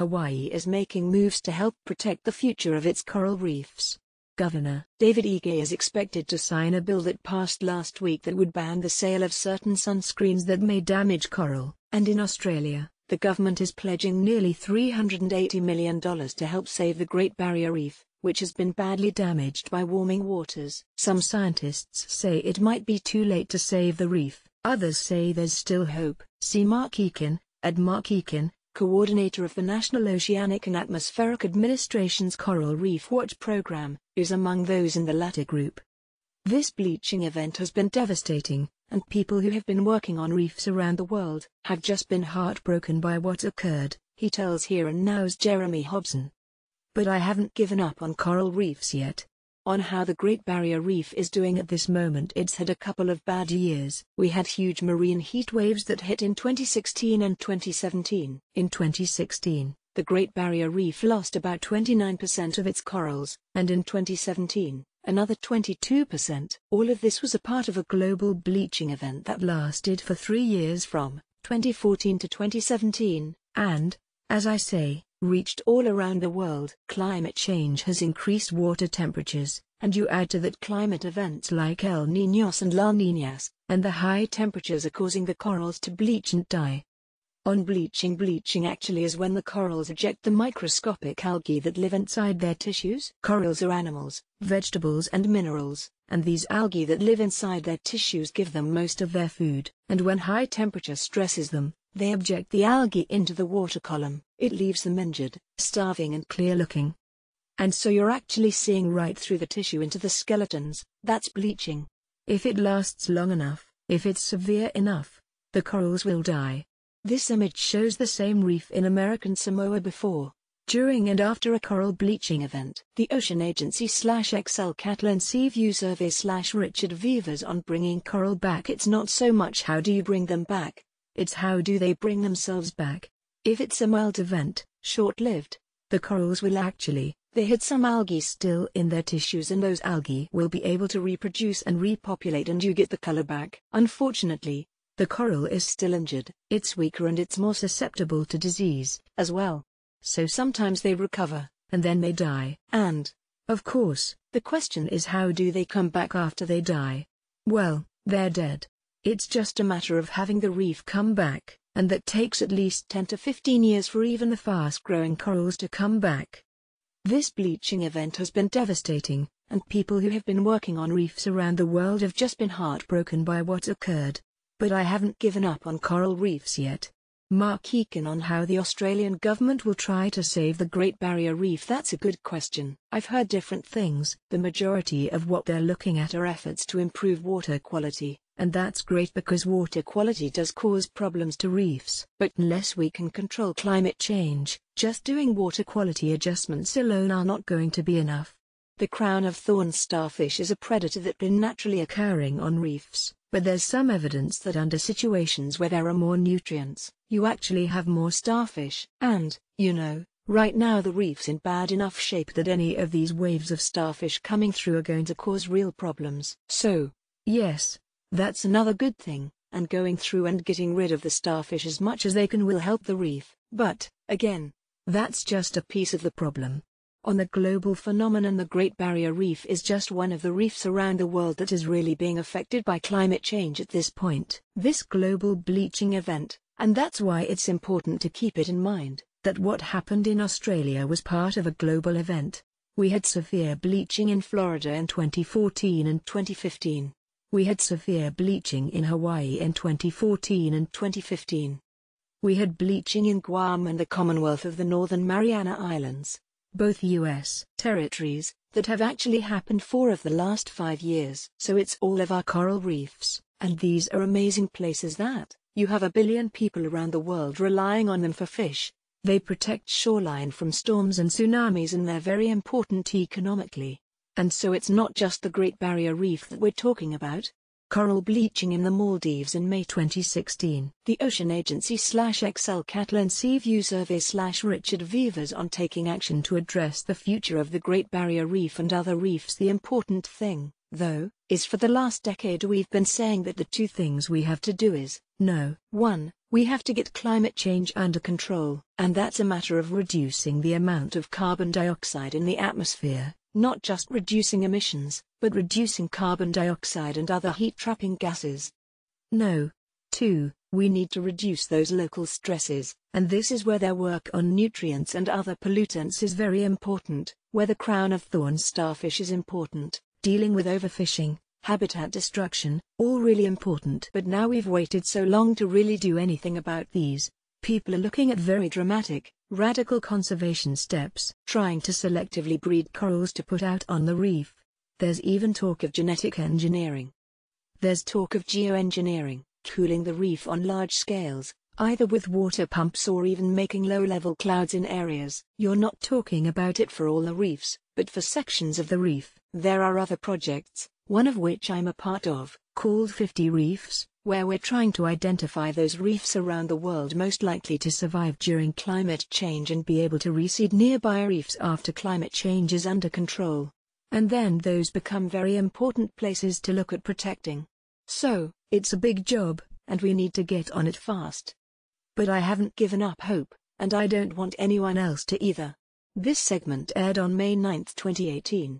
Hawaii is making moves to help protect the future of its coral reefs. Governor David Ige is expected to sign a bill that passed last week that would ban the sale of certain sunscreens that may damage coral. And in Australia, the government is pledging nearly $380 million to help save the Great Barrier Reef, which has been badly damaged by warming waters. Some scientists say it might be too late to save the reef. Others say there's still hope. See Mark Eakin, Mark Eakin, coordinator of the National Oceanic and Atmospheric Administration's Coral Reef Watch program, is among those in the latter group. This bleaching event has been devastating, and people who have been working on reefs around the world have just been heartbroken by what occurred, he tells Here and Now's Jeremy Hobson. But I haven't given up on coral reefs yet. On how the Great Barrier Reef is doing at this moment, it's had a couple of bad years. We had huge marine heat waves that hit in 2016 and 2017. In 2016, the Great Barrier Reef lost about 29% of its corals, and in 2017, another 22%. All of this was a part of a global bleaching event that lasted for 3 years from 2014 to 2017, and, as I say, reached all around the world. Climate change has increased water temperatures, and you add to that climate events like El Niños and La Niñas, and the high temperatures are causing the corals to bleach and die. On bleaching actually is when the corals eject the microscopic algae that live inside their tissues. Corals are animals, vegetables and minerals, and these algae that live inside their tissues give them most of their food. And when high temperature stresses them, they eject the algae into the water column. It leaves them injured, starving and clear-looking. And so you're actually seeing right through the tissue into the skeletons. That's bleaching. If it lasts long enough, if it's severe enough, the corals will die. This image shows the same reef in American Samoa before, during and after a coral bleaching event. The Ocean Agency /Excel Catlin Seaview Survey /Richard Vivers on bringing coral back. It's not so much how do you bring them back, it's how do they bring themselves back. If it's a mild event, short-lived, the corals will they had some algae still in their tissues, and those algae will be able to reproduce and repopulate, and you get the color back. Unfortunately, the coral is still injured. It's weaker and it's more susceptible to disease as well. So sometimes they recover, and then they die. And, of course, the question is how do they come back after they die? Well, they're dead. It's just a matter of having the reef come back, and that takes at least 10 to 15 years for even the fast-growing corals to come back. This bleaching event has been devastating, and people who have been working on reefs around the world have just been heartbroken by what occurred. But I haven't given up on coral reefs yet. Mark Eakin on how the Australian government will try to save the Great Barrier Reef. That's a good question. I've heard different things. The majority of what they're looking at are efforts to improve water quality, and that's great because water quality does cause problems to reefs. But unless we can control climate change, just doing water quality adjustments alone are not going to be enough. The crown of thorns starfish is a predator that's been naturally occurring on reefs, but there's some evidence that under situations where there are more nutrients, you actually have more starfish. And, right now the reef's in bad enough shape that any of these waves of starfish coming through are going to cause real problems. So, yes, that's another good thing, and going through and getting rid of the starfish as much as they can will help the reef. But, again, that's just a piece of the problem. On the global phenomenon, the Great Barrier Reef is just one of the reefs around the world that is really being affected by climate change at this point. This global bleaching event, and that's why it's important to keep it in mind, that what happened in Australia was part of a global event. We had severe bleaching in Florida in 2014 and 2015. We had severe bleaching in Hawaii in 2014 and 2015. We had bleaching in Guam and the Commonwealth of the Northern Mariana Islands, both U.S. territories, that have actually happened 4 of the last 5 years. So it's all of our coral reefs, and these are amazing places that, you have 1 billion people around the world relying on them for fish. They protect shoreline from storms and tsunamis, and they're very important economically. And so it's not just the Great Barrier Reef that we're talking about. Coral bleaching in the Maldives in May 2016. The Ocean Agency /Excel Catlin Seaview Survey /Richard Vivers on taking action to address the future of the Great Barrier Reef and other reefs. The important thing, though, is for the last decade we've been saying that the two things we have to do is, no, 1, we have to get climate change under control, and that's a matter of reducing the amount of carbon dioxide in the atmosphere, not just reducing emissions, but reducing carbon dioxide and other heat-trapping gases. No. 2, we need to reduce those local stresses, and this is where their work on nutrients and other pollutants is very important, where the crown of thorns starfish is important, dealing with overfishing, habitat destruction, all really important. But now we've waited so long to really do anything about these. People are looking at very dramatic, radical conservation steps, trying to selectively breed corals to put out on the reef. There's even talk of genetic engineering. There's talk of geoengineering, cooling the reef on large scales, either with water pumps or even making low-level clouds in areas. You're not talking about it for all the reefs, but for sections of the reef. There are other projects, one of which I'm a part of, called 50 Reefs, where we're trying to identify those reefs around the world most likely to survive during climate change and be able to reseed nearby reefs after climate change is under control. And then those become very important places to look at protecting. So, it's a big job, and we need to get on it fast. But I haven't given up hope, and I don't want anyone else to either. This segment aired on May 9, 2018.